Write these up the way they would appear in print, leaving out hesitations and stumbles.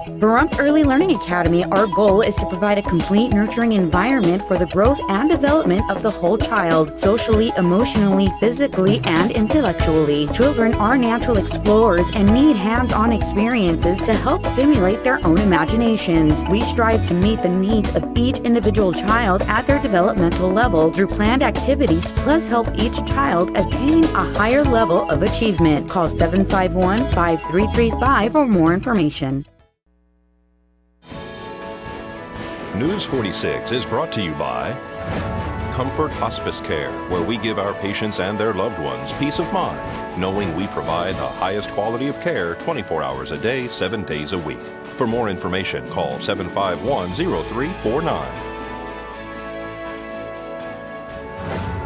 Pahrump Early Learning Academy, our goal is to provide a complete nurturing environment for the growth and development of the whole child, socially, emotionally, physically, and intellectually. Children are natural explorers and need hands-on experiences to help stimulate their own imaginations. We strive to meet the needs of each individual child at their developmental level through planned activities, plus help each child attain a higher level of achievement. Call 751-5335 for more information. News 46 is brought to you by Comfort Hospice Care, where we give our patients and their loved ones peace of mind, knowing we provide the highest quality of care 24 hours a day, 7 days a week. For more information, call 751-0349.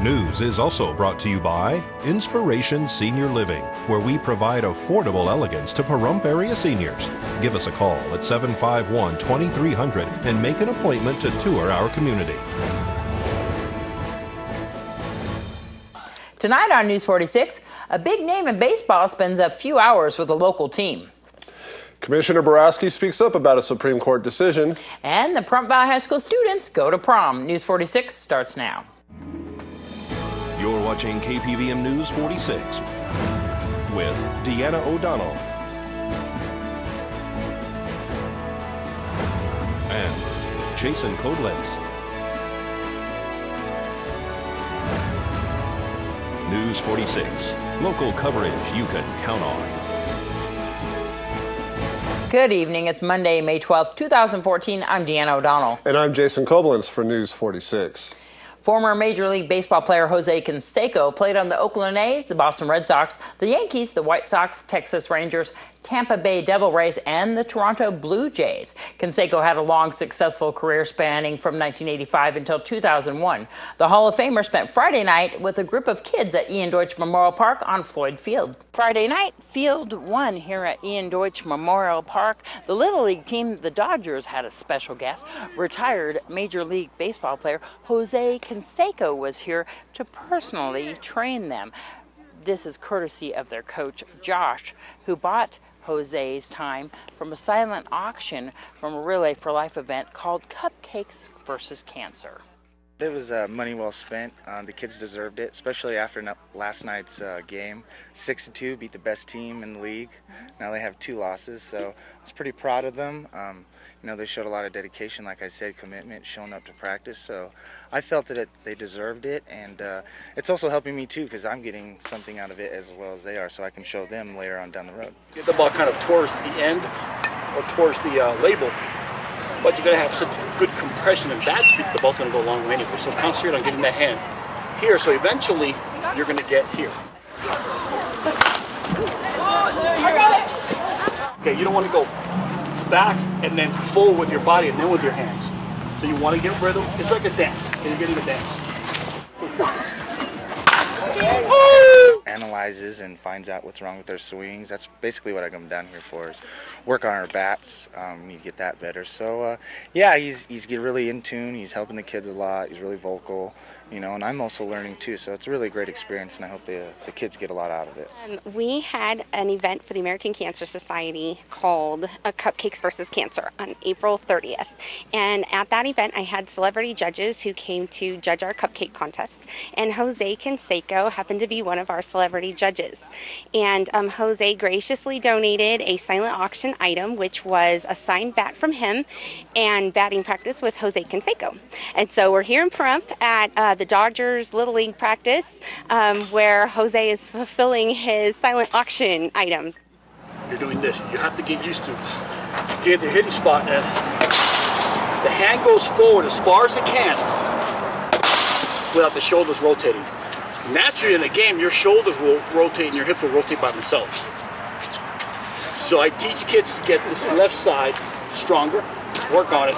News is also brought to you by Inspiration Senior Living, where we provide affordable elegance to Pahrump area seniors. Give us a call at 751-2300 and make an appointment to tour our community. Tonight on News 46, a big name in baseball spends a few hours with a local team. Commissioner Borowski speaks up about a Supreme Court decision. And the Pahrump Valley High School students go to prom. News 46 starts now. You're watching KPVM News 46 with Deanna O'Donnell and Jason Koblenz. News 46, local coverage you can count on. Good evening. It's Monday, May 12th, 2014. I'm Deanna O'Donnell. And I'm Jason Koblenz for News 46. Former Major League Baseball player Jose Canseco played on the Oakland A's, the Boston Red Sox, the Yankees, the White Sox, Texas Rangers, Tampa Bay Devil Rays, and the Toronto Blue Jays. Canseco had a long, successful career spanning from 1985 until 2001. The Hall of Famer spent Friday night with a group of kids at Ian Deutsch Memorial Park on Floyd Field. Friday night, Field 1 here at Ian Deutsch Memorial Park. The Little League team, the Dodgers, had a special guest. Retired Major League Baseball player Jose Canseco was here to personally train them. This is courtesy of their coach, Josh, who bought Jose's time from a silent auction from a Relay for Life event called Cupcakes versus Cancer. It was money well spent. The kids deserved it, especially after last night's game. 6-2, beat the best team in the league. Now they have 2 losses, so I was pretty proud of them. You know, they showed a lot of dedication, like I said, commitment, showing up to practice. So I felt that they deserved it, and it's also helping me too because I'm getting something out of it as well as they are, so I can show them later on down the road. Get the ball kind of towards the end or towards the label, but you're going to have such good compression and bat speed, the ball's going to go a long way anyway. So concentrate on getting that hand here, so eventually you're going to get here. Okay, you don't want to go back and then full with your body and then with your hands. So you want to get rhythm. It's like a dance, and you're getting a dance. Analyzes and finds out what's wrong with their swings. That's basically what I come down here for, is work on our bats. You get that better. So yeah, he's really in tune. He's helping the kids a lot. He's really vocal, you know, and I'm also learning too. So it's a really great experience, and I hope the kids get a lot out of it. We had an event for the American Cancer Society called Cupcakes versus Cancer on April 30th. And at that event, I had celebrity judges who came to judge our cupcake contest. And Jose Canseco happened to be one of our celebrity judges. And Jose graciously donated a silent auction item, which was a signed bat from him and batting practice with Jose Canseco. And so we're here in Pahrump at the Dodgers Little League practice where Jose is fulfilling his silent auction item. You're doing this. You have to get used to getting the hitting spot, and the hand goes forward as far as it can without the shoulders rotating. Naturally in a game, your shoulders will rotate and your hips will rotate by themselves. So I teach kids to get this left side stronger, work on it,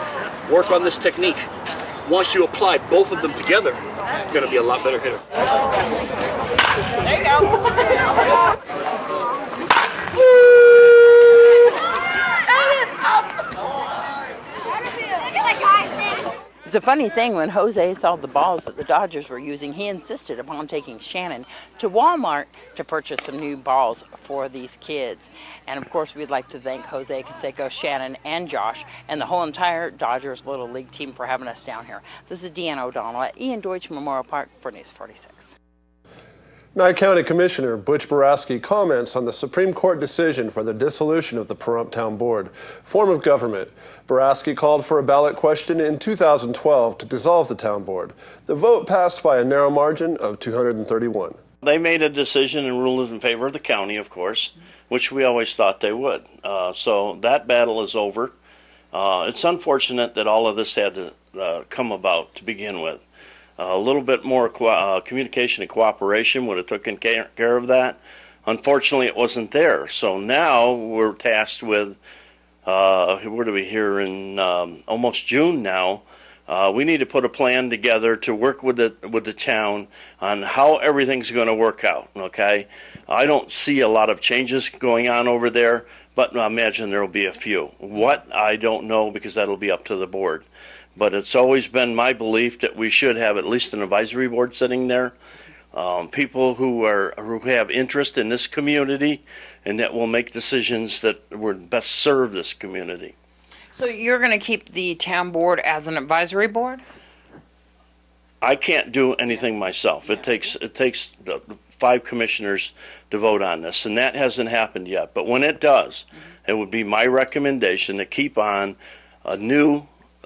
work on this technique. Once you apply both of them together, you're going to be a lot better hitter. There you go. It's a funny thing, when Jose saw the balls that the Dodgers were using, he insisted upon taking Shannon to Walmart to purchase some new balls for these kids. And of course, we'd like to thank Jose Canseco, Shannon, and Josh, and the whole entire Dodgers Little League team for having us down here. This is Deanna O'Donnell at Ian Deutsch Memorial Park for News 46. Nye County Commissioner Butch Boraski comments on the Supreme Court decision for the dissolution of the Pahrump Town Board, form of government. Boraski called for a ballot question in 2012 to dissolve the town board. The vote passed by a narrow margin of 231. They made a decision and ruled in favor of the county, of course, which we always thought they would. So that battle is over. It's unfortunate that all of this had to come about to begin with. A little bit more communication and cooperation would have taken care of that. Unfortunately, it wasn't there. So now we're tasked with, what are we here in almost June now? We need to put a plan together to work with the town on how everything's going to work out. Okay, I don't see a lot of changes going on over there, but I imagine there will be a few. What, I don't know, because that'll be up to the board. But it's always been my belief that we should have at least an advisory board sitting there, people who have interest in this community and that will make decisions that would best serve this community. So you're going to keep the town board as an advisory board? I can't do anything myself. It takes the 5 commissioners to vote on this, and that hasn't happened yet. But when it does, it would be my recommendation to keep on a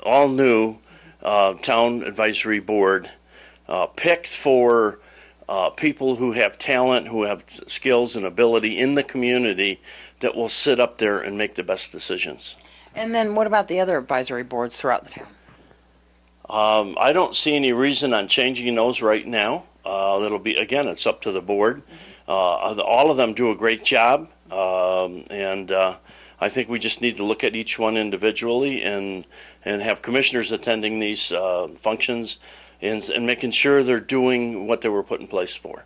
all new town advisory board picked for people who have talent, who have skills and ability in the community that will sit up there and make the best decisions. And then what about the other advisory boards throughout the town? I don't see any reason on changing those right now. That'll be, again, it's up to the board. All of them do a great job, and I think we just need to look at each one individually and have commissioners attending these functions and making sure they're doing what they were put in place for.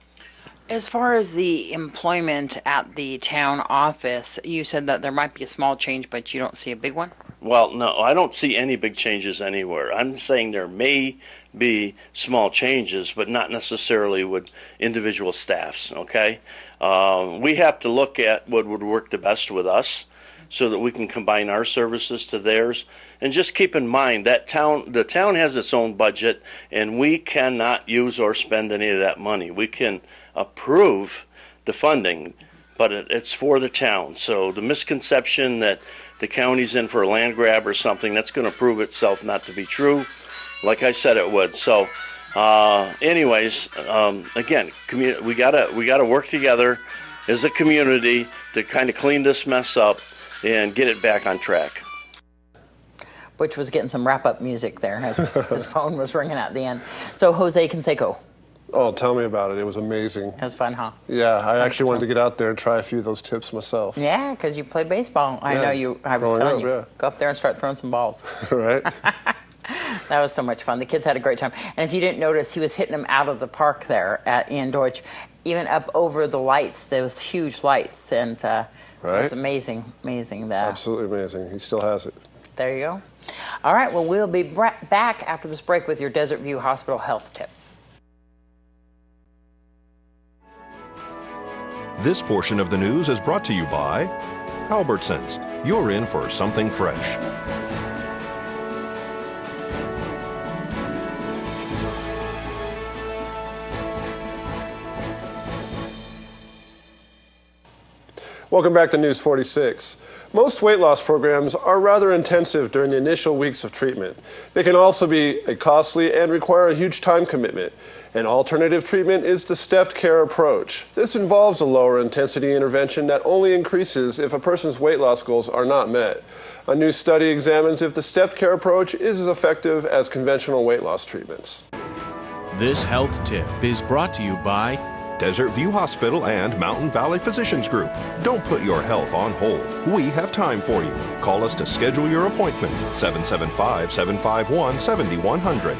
As far as the employment at the town office, you said that there might be a small change, but you don't see a big one? Well, no, I don't see any big changes anywhere. I'm saying there may be small changes, but not necessarily with individual staffs, okay? We have to look at what would work the best with us so that we can combine our services to theirs. And just keep in mind that the town has its own budget, and we cannot use or spend any of that money. We can approve the funding, but it's for the town. So the misconception that the county's in for a land grab or something, that's going to prove itself not to be true, like I said it would. So anyways, again, we gotta work together as a community to kind of clean this mess up and get it back on track. Butch was getting some wrap-up music there. His phone was ringing at the end. So Jose Canseco. Oh, tell me about it. It was amazing. It was fun, huh? Yeah, I actually wanted to get out there and try a few of those tips myself. Yeah, because you play baseball. I know you. I was telling you. Go up there and start throwing some balls. Right. That was so much fun. The kids had a great time. And if you didn't notice, he was hitting them out of the park there at Ian Deutsch, even up over the lights, those huge lights. And it was amazing. Absolutely amazing. He still has it. There you go. All right, well, we'll be back after this break with your Desert View Hospital health tip. This portion of the news is brought to you by Albertsons. You're in for something fresh. Welcome back to News 46. Most weight loss programs are rather intensive during the initial weeks of treatment. They can also be costly and require a huge time commitment. An alternative treatment is the stepped care approach. This involves a lower intensity intervention that only increases if a person's weight loss goals are not met. A new study examines if the stepped care approach is as effective as conventional weight loss treatments. This health tip is brought to you by Desert View Hospital and Mountain Valley Physicians Group. Don't put your health on hold. We have time for you. Call us to schedule your appointment. 775-751-7100.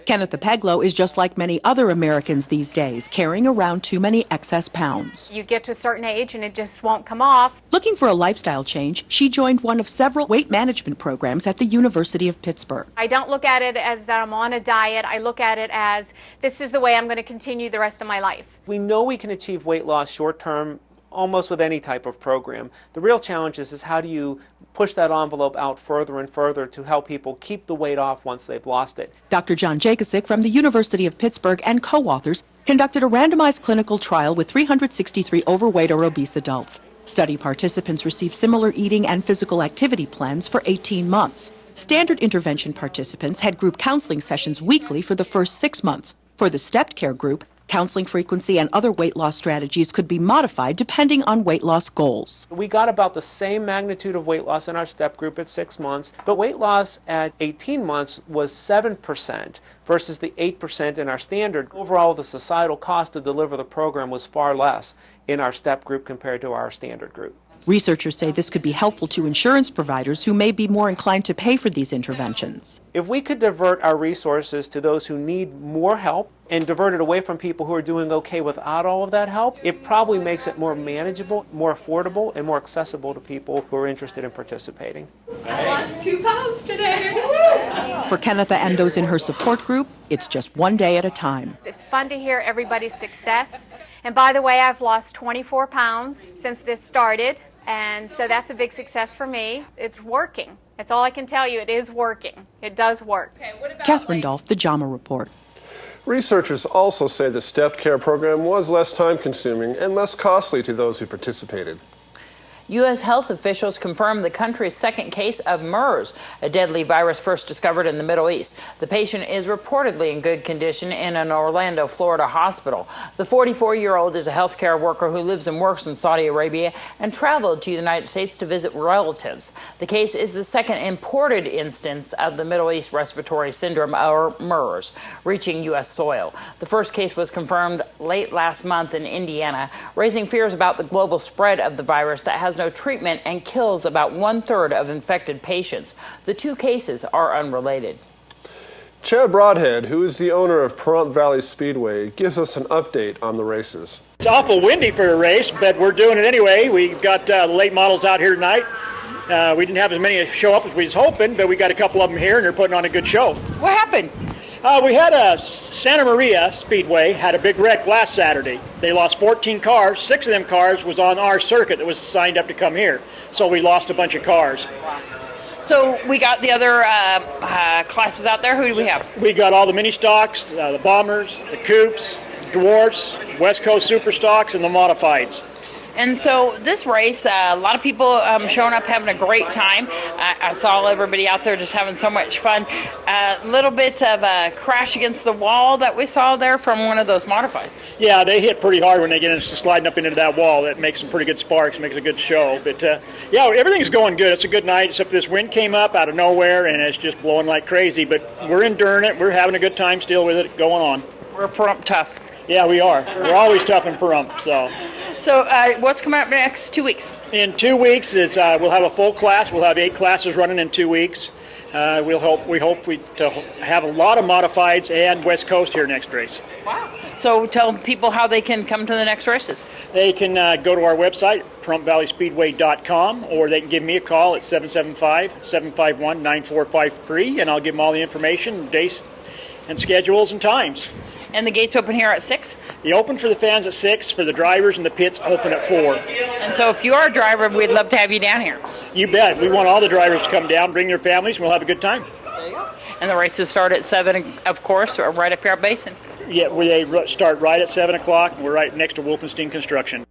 Kenneth Peglow is just like many other Americans these days, carrying around too many excess pounds. You get to a certain age and it just won't come off. Looking for a lifestyle change, she joined one of several weight management programs at the University of Pittsburgh. I don't look at it as that I'm on a diet. I look at it as this is the way I'm going to continue the rest of my life. We know we can achieve weight loss short term almost with any type of program. The real challenge is how do you push that envelope out further and further to help people keep the weight off once they've lost it. Dr. John Jakasik from the University of Pittsburgh and co-authors conducted a randomized clinical trial with 363 overweight or obese adults. Study participants received similar eating and physical activity plans for 18 months. Standard intervention participants had group counseling sessions weekly for the first 6 months. For the stepped care group, counseling frequency and other weight loss strategies could be modified depending on weight loss goals. We got about the same magnitude of weight loss in our step group at 6 months, but weight loss at 18 months was 7% versus the 8% in our standard. Overall, the societal cost to deliver the program was far less in our step group compared to our standard group. Researchers say this could be helpful to insurance providers who may be more inclined to pay for these interventions. If we could divert our resources to those who need more help and divert it away from people who are doing okay without all of that help, it probably makes it more manageable, more affordable, and more accessible to people who are interested in participating. I lost 2 pounds today. For Kennetha and those in her support group, it's just one day at a time. It's fun to hear everybody's success. And by the way, I've lost 24 pounds since this started. And so that's a big success for me. It's working. That's all I can tell you. It is working. It does work. Catherine Dolph, The JAMA Report. Researchers also say the STEP care program was less time-consuming and less costly to those who participated. U.S. health officials confirmed the country's second case of MERS, a deadly virus first discovered in the Middle East. The patient is reportedly in good condition in an Orlando, Florida hospital. The 44-year-old is a healthcare worker who lives and works in Saudi Arabia and traveled to the United States to visit relatives. The case is the second imported instance of the Middle East respiratory syndrome, or MERS, reaching U.S. soil. The first case was confirmed late last month in Indiana, raising fears about the global spread of the virus that has no treatment and kills about 1/3 of infected patients. The two cases are unrelated. Chad Broadhead, who is the owner of Pahrump Valley Speedway, gives us an update on the races. It's awful windy for a race, but we're doing it anyway. We've got the late models out here tonight. We didn't have as many show up as we was hoping, but we got a couple of them here, and they're putting on a good show. What happened? We had a Santa Maria Speedway had a big wreck last Saturday. They lost 14 cars. 6 of them cars was on our circuit that was signed up to come here. So we lost a bunch of cars. So we got the other classes out there. Who do we have? We got all the mini stocks, the bombers, the coupes, dwarfs, West Coast super stocks, and the modifieds. And so this race, a lot of people showing up having a great time. I saw everybody out there just having so much fun. A little bit of a crash against the wall that we saw there from one of those modifieds. Yeah, they hit pretty hard when they get into sliding up into that wall. That makes some pretty good sparks, makes a good show. But yeah, everything's going good. It's a good night, except this wind came up out of nowhere and it's just blowing like crazy. But we're enduring it. We're having a good time still with it going on. We're Pahrump tough. Yeah, we are. We're always tough in Pahrump. So what's coming up next 2 weeks? In 2 weeks is we'll have a full class. We'll have 8 classes running in 2 weeks. We hope to have a lot of modifieds and West Coast here next race. Wow. So tell people how they can come to the next races. They can go to our website, PaHrumpValleySpeedway.com, or they can give me a call at 775-751-9453, and I'll give them all the information, dates, and schedules and times. And the gates open here at 6? They open for the fans at 6, for the drivers, and the pits open at 4. And so if you are a driver, we'd love to have you down here. You bet. We want all the drivers to come down, bring their families, and we'll have a good time. There you go. And the races start at 7, of course, right up here at Basin. Yeah, they start right at 7 o'clock, and we're right next to Wolfenstein Construction.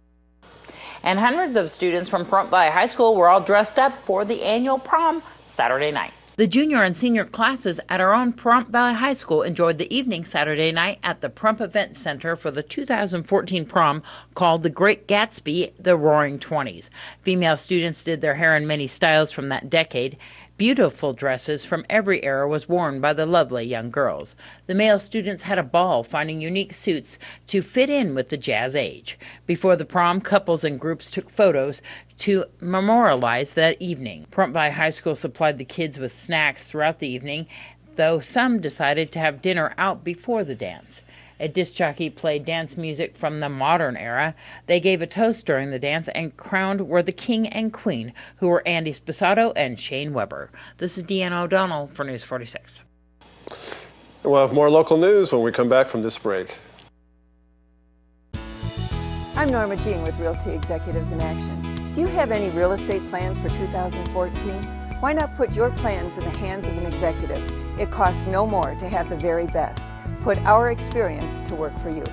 And hundreds of students from Pahrump Valley High School were all dressed up for the annual prom Saturday night. The junior and senior classes at our own Pahrump Valley High School enjoyed the evening Saturday night at the Pahrump Event Center for the 2014 prom called The Great Gatsby, The Roaring Twenties. Female students did their hair in many styles from that decade. Beautiful dresses from every era was worn by the lovely young girls. The male students had a ball finding unique suits to fit in with the jazz age. Before the prom, couples and groups took photos to memorialize that evening. Pahrump Valley High School supplied the kids with snacks throughout the evening. though some decided to have dinner out before the dance. A disc jockey played dance music from the modern era. They gave a toast during the dance, and crowned were the king and queen, who were Andy Sposato and Shane Weber. This is Deanna O'Donnell for News 46. We'll have more local news when we come back from this break. I'm Norma Jean with Realty Executives in Action. Do you have any real estate plans for 2014? Why not put your plans in the hands of an executive? It costs no more to have the very best. Put our experience to work for you.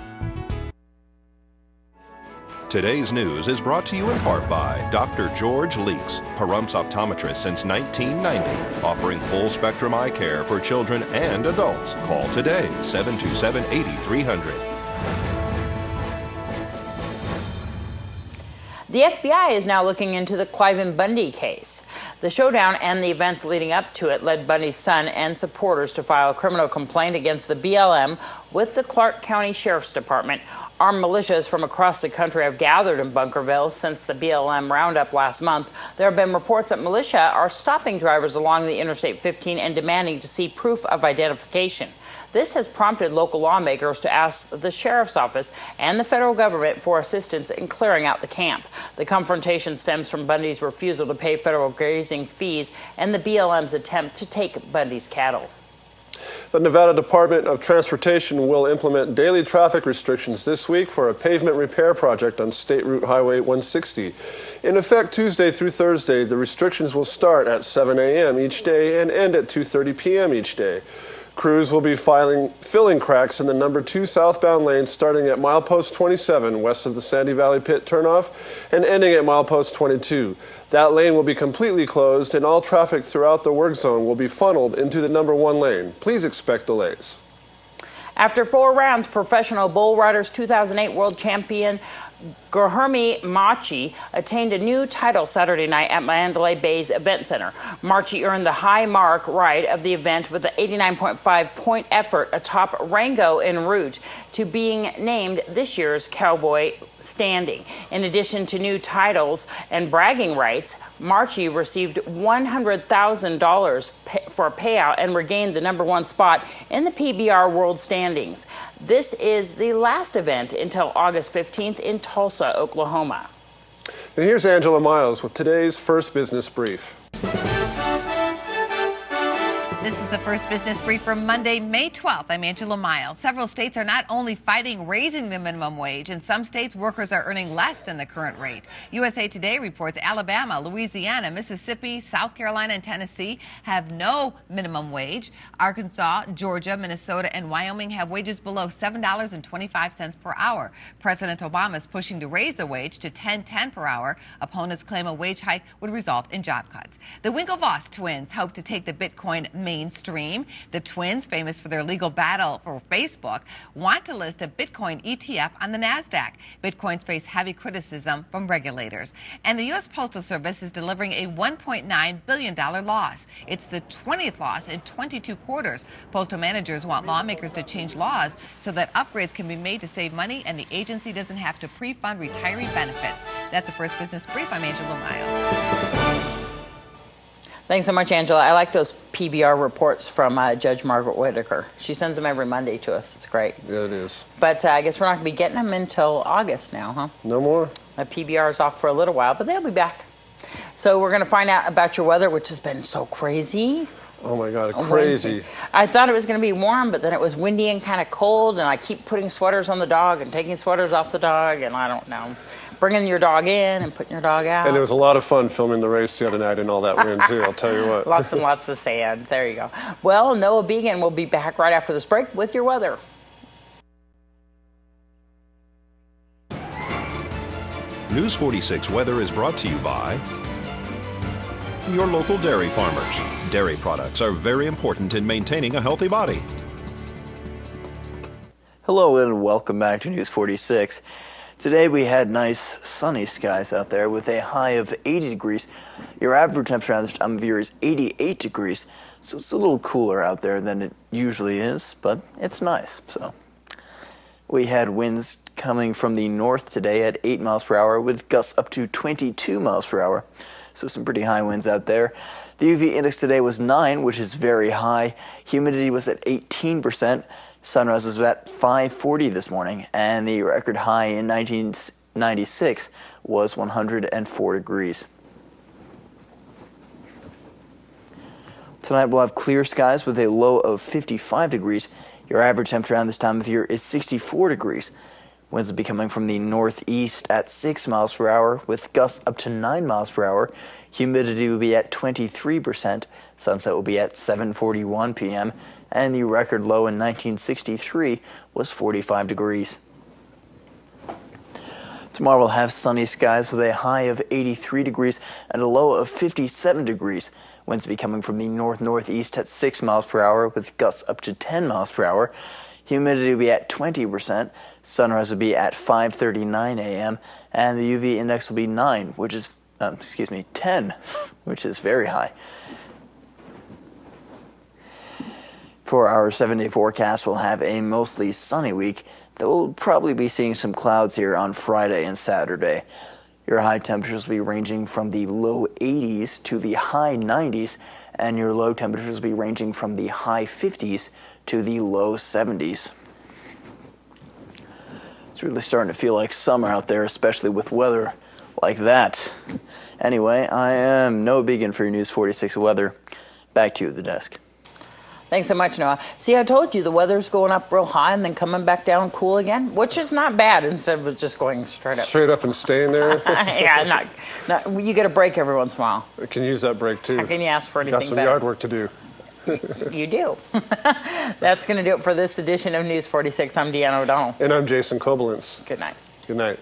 Today's news is brought to you in part by Dr. George Leeks, Pahrumps optometrist since 1990, offering full-spectrum eye care for children and adults. Call today, 727-8300. The FBI is now looking into the Cliven Bundy case. The showdown and the events leading up to it led Bundy's son and supporters to file a criminal complaint against the BLM with the Clark County Sheriff's Department. Armed militias from across the country have gathered in Bunkerville since the BLM roundup last month. There have been reports that militia are stopping drivers along the Interstate 15 and demanding to see proof of identification. This has prompted local lawmakers to ask the sheriff's office and the federal government for assistance in clearing out the camp. The confrontation stems from Bundy's refusal to pay federal grazing fees and the BLM's attempt to take Bundy's cattle. The Nevada Department of Transportation will implement daily traffic restrictions this week for a pavement repair project on State Route Highway 160. In effect Tuesday through Thursday, the restrictions will start at 7 a.m. each day and end at 2:30 p.m. each day. Crews will be filling cracks in the number 2 southbound lane starting at milepost 27 west of the Sandy Valley Pit turnoff and ending at milepost 22. That lane will be completely closed and all traffic throughout the work zone will be funneled into the number 1 lane. Please expect delays. After 4 rounds, professional bull riders 2008 world champion Guilherme Machi attained a new title Saturday night at Mandalay Bay's Event Center. Machi earned the high mark ride of the event with an 89.5 point effort atop Rango en route to being named this year's Cowboy standing. In addition to new titles and bragging rights, Machi received $100,000 for a payout and regained the number 1 spot in the PBR World Standings. This is the last event until August 15th in Tulsa, Oklahoma. And here's Angela Miles with today's First Business Brief. This is the First Business Brief for Monday, May 12th. I'm Angela Miles. Several states are not only fighting raising the minimum wage. In some states, workers are earning less than the current rate. USA Today reports Alabama, Louisiana, Mississippi, South Carolina, and Tennessee have no minimum wage. Arkansas, Georgia, Minnesota, and Wyoming have wages below $7.25 per hour. President Obama is pushing to raise the wage to $10.10 per hour. Opponents claim a wage hike would result in job cuts. The Winklevoss twins hope to take the Bitcoin mainstream. The twins, famous for their legal battle for Facebook, want to list a Bitcoin ETF on the NASDAQ. Bitcoins face heavy criticism from regulators. And the U.S. Postal Service is delivering a $1.9 billion loss. It's the 20th loss in 22 quarters. Postal managers want lawmakers to change laws so that upgrades can be made to save money and the agency doesn't have to pre-fund retiree benefits. That's the First Business Brief. I'm Angela Miles. Thanks so much, Angela. I like those PBR reports from Judge Margaret Whitaker. She sends them every Monday to us. It's great. Yeah, it is. But I guess we're not going to be getting them until August now, huh? No more. PBR is off for a little while, but they'll be back. So we're going to find out about your weather, which has been so crazy. Oh my God, crazy. I thought it was going to be warm, but then it was windy and kind of cold, and I keep putting sweaters on the dog and taking sweaters off the dog, and I don't know. Bringing your dog in and putting your dog out. And it was a lot of fun filming the race the other night in all that wind, too, I'll tell you what. Lots and lots of sand. There you go. Well, Noah Began will be back right after this break with your weather. News 46 weather is brought to you by your local dairy farmers. Dairy products are very important in maintaining a healthy body. Hello and welcome back to News 46. Today we had nice sunny skies out there with a high of 80 degrees. Your average temperature at this time of year is 88 degrees, so it's a little cooler out there than it usually is, but it's nice. So we had winds coming from the north today at 8 miles per hour with gusts up to 22 miles per hour. so some pretty high winds out there. The UV index today was 9, which is very high. Humidity was at 18%. Sunrise was at 5:40 this morning, and the record high in 1996 was 104 degrees. Tonight we'll have clear skies with a low of 55 degrees. Your average temperature around this time of year is 64 degrees. Winds will be coming from the northeast at 6 miles per hour with gusts up to 9 miles per hour. Humidity will be at 23%. Sunset will be at 7:41 p.m. and the record low in 1963 was 45 degrees. Tomorrow we'll have sunny skies with a high of 83 degrees and a low of 57 degrees. Winds will be coming from the north-northeast at 6 miles per hour with gusts up to 10 miles per hour. Humidity will be at 20%. Sunrise will be at 5:39 a.m. and the UV index will be 10, which is very high. For our 7-day forecast, we'll have a mostly sunny week, though we'll probably be seeing some clouds here on Friday and Saturday. Your high temperatures will be ranging from the low 80s to the high 90s, and your low temperatures will be ranging from the high 50s to the low 70s. It's really starting to feel like summer out there, especially with weather like that. Anyway, I am Noah Began for your News 46 weather. Back to you at the desk. Thanks so much, Noah. See, I told you the weather's going up real high and then coming back down cool again, which is not bad instead of just going straight up. Straight up and staying there? Yeah, you get a break every once in a while. I can use that break, too. How can you ask for anything Got some better? yard work to do. You do. That's going to do it for this edition of News 46. I'm Deanna O'Donnell. And I'm Jason Koblenz. Good night. Good night.